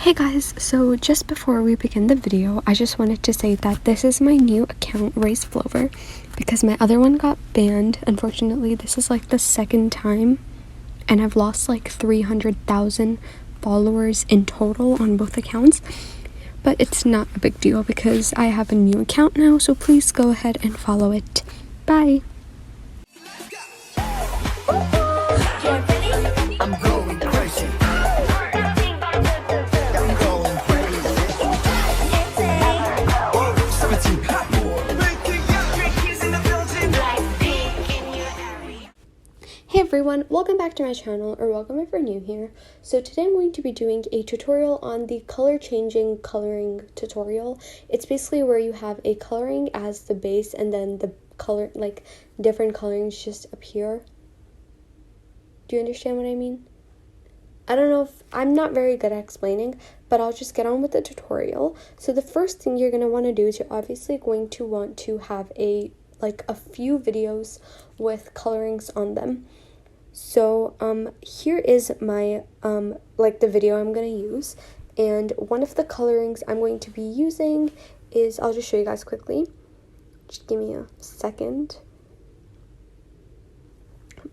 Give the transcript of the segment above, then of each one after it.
Hey guys, so just before we begin the video, I just wanted to say that this is my new account, Race Flover, because my other one got banned. Unfortunately, this is like the second time, and I've lost like 300,000 followers in total on both accounts. But it's not a big deal because I have a new account now, so please go ahead and follow it. Bye! I'm going crazy. Hey everyone, welcome back to my channel, or welcome if you're new here. So today I'm going to be doing a tutorial on the color changing coloring tutorial. It's basically where you have a coloring as the base and then the color, like different colorings just appear. Do you understand what I mean? I don't know if I'm not very good at explaining, but I'll just get on with the tutorial. So the first thing you're going to want to do is you're obviously going to want to have a few videos with colorings on them. So here is my the video I'm going to use, and one of the colorings I'm going to be using is, I'll just show you guys quickly. Just give me a second.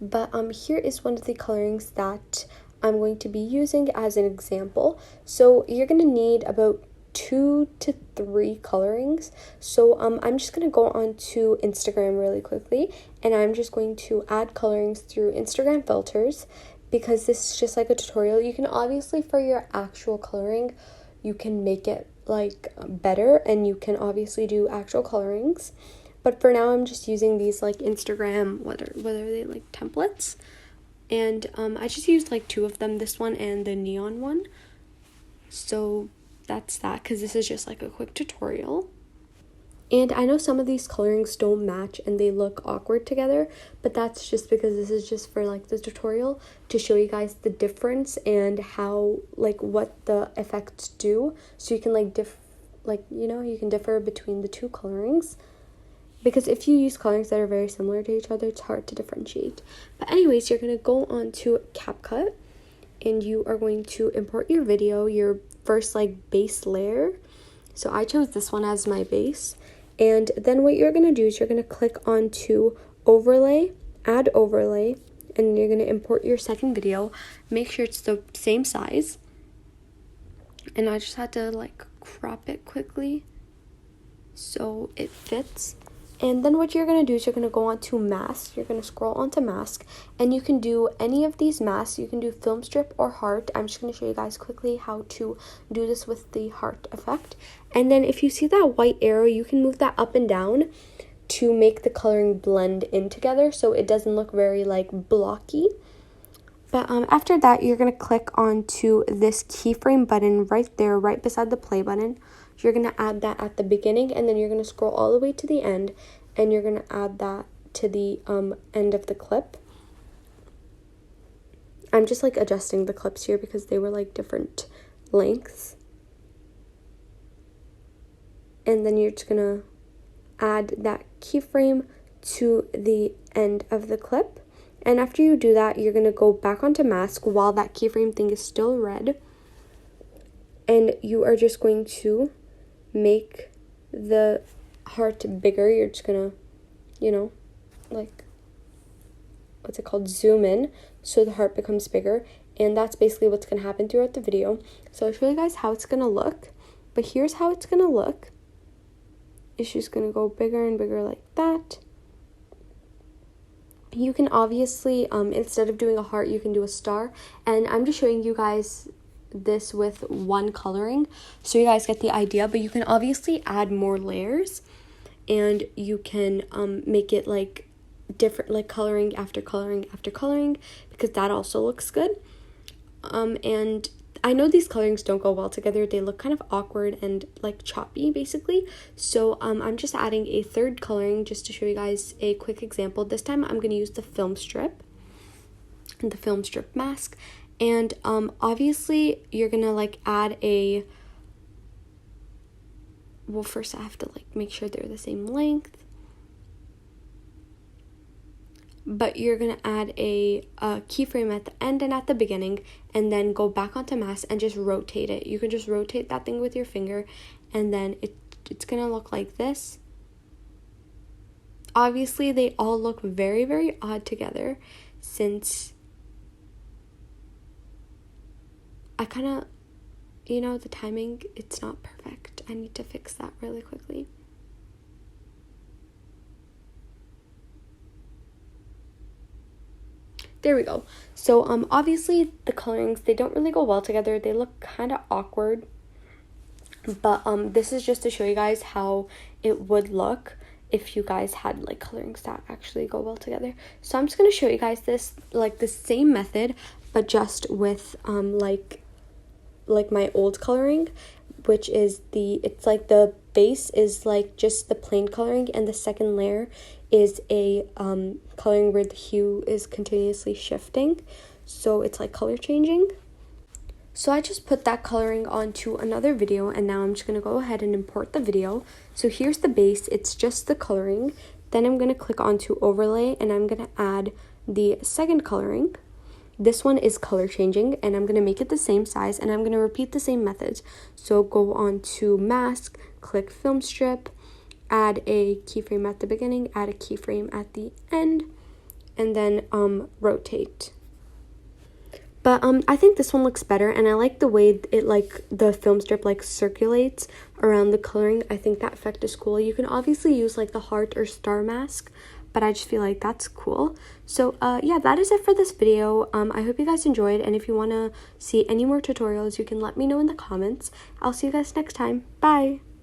But here is one of the colorings that I'm going to be using as an example. So you're going to need about 2 to 3 colorings. So I'm just going to go on to Instagram really quickly, and I'm just going to add colorings through Instagram filters, because this is just like a tutorial. You can obviously, for your actual coloring, you can make it like better, and you can obviously do actual colorings. But for now, I'm just using these like Instagram, what are they, like templates? And I just used like 2 of them, this one and the neon one. So that's that, because this is just like a quick tutorial. And I know some of these colorings don't match and they look awkward together, but that's just because this is just for like the tutorial to show you guys the difference and how, like, what the effects do, so you can you can differ between the 2 colorings. Because if you use colorings that are very similar to each other, it's hard to differentiate. But anyways, you're going to go on to CapCut, and you are going to import your video, your first like base layer. So I chose this one as my base. And then what you're going to do is you're going to click on to overlay, add overlay, and you're going to import your second video. Make sure it's the same size. And I just had to like crop it quickly so it fits. And then what you're going to do is you're going to go on to mask. You're going to scroll onto mask, and you can do any of these masks. You can do film strip or heart. I'm just going to show you guys quickly how to do this with the heart effect. And then if you see that white arrow, you can move that up and down to make the coloring blend in together so it doesn't look very like blocky. But after that, you're going to click onto this keyframe button right there, right beside the play button. You're going to add that at the beginning, and then you're going to scroll all the way to the end, and you're going to add that to the end of the clip. I'm just like adjusting the clips here because they were like different lengths. And then you're just going to add that keyframe to the end of the clip. And after you do that, you're going to go back onto mask while that keyframe thing is still red. And you are just going to make the heart bigger. You're just going to, zoom in so the heart becomes bigger. And that's basically what's going to happen throughout the video. So I'll show you guys how it's going to look. But here's how it's going to look. It's just going to go bigger and bigger like that. You can obviously, instead of doing a heart, you can do a star. And I'm just showing you guys this with one coloring so you guys get the idea. But you can obviously add more layers, and you can make it like different, like coloring after coloring after coloring, because that also looks good. And I know these colorings don't go well together. They look kind of awkward and like choppy basically. So I'm just adding a third coloring just to show you guys a quick example. This time I'm going to use the film strip and the film strip mask. And obviously you're going to like add a, well, first I have to like make sure they're the same length. but you're going to add a keyframe at the end and at the beginning, and then go back onto mask and just rotate it. You can just rotate that thing with your finger, and then it's going to look like this. Obviously, they all look very, very odd together, since I kind of, you know, the timing, it's not perfect. I need to fix that really quickly. There we go. So obviously the colorings, they don't really go well together. They look kind of awkward. But this is just to show you guys how it would look if you guys had like colorings that actually go well together. So I'm just going to show you guys this, like the same method, but just with like my old coloring, which is it's like the base is like just the plain coloring, and the second layer is a coloring where the hue is continuously shifting, so it's like color changing. So I just put that coloring onto another video, and now I'm just going to go ahead and import the video. So here's the base, it's just the coloring. Then I'm going to click onto overlay, and I'm going to add the second coloring. This one is color changing, and I'm going to make it the same size, and I'm going to repeat the same methods. So go on to mask, click film strip, add a keyframe at the beginning, add a keyframe at the end, and then rotate. But I think this one looks better, and I like the way it, like, the film strip like circulates around the coloring. I think that effect is cool. You can obviously use like the heart or star mask, but I just feel like that's cool. So yeah, that is it for this video. I hope you guys enjoyed, and if you want to see any more tutorials, you can let me know in the comments. I'll see you guys next time. Bye!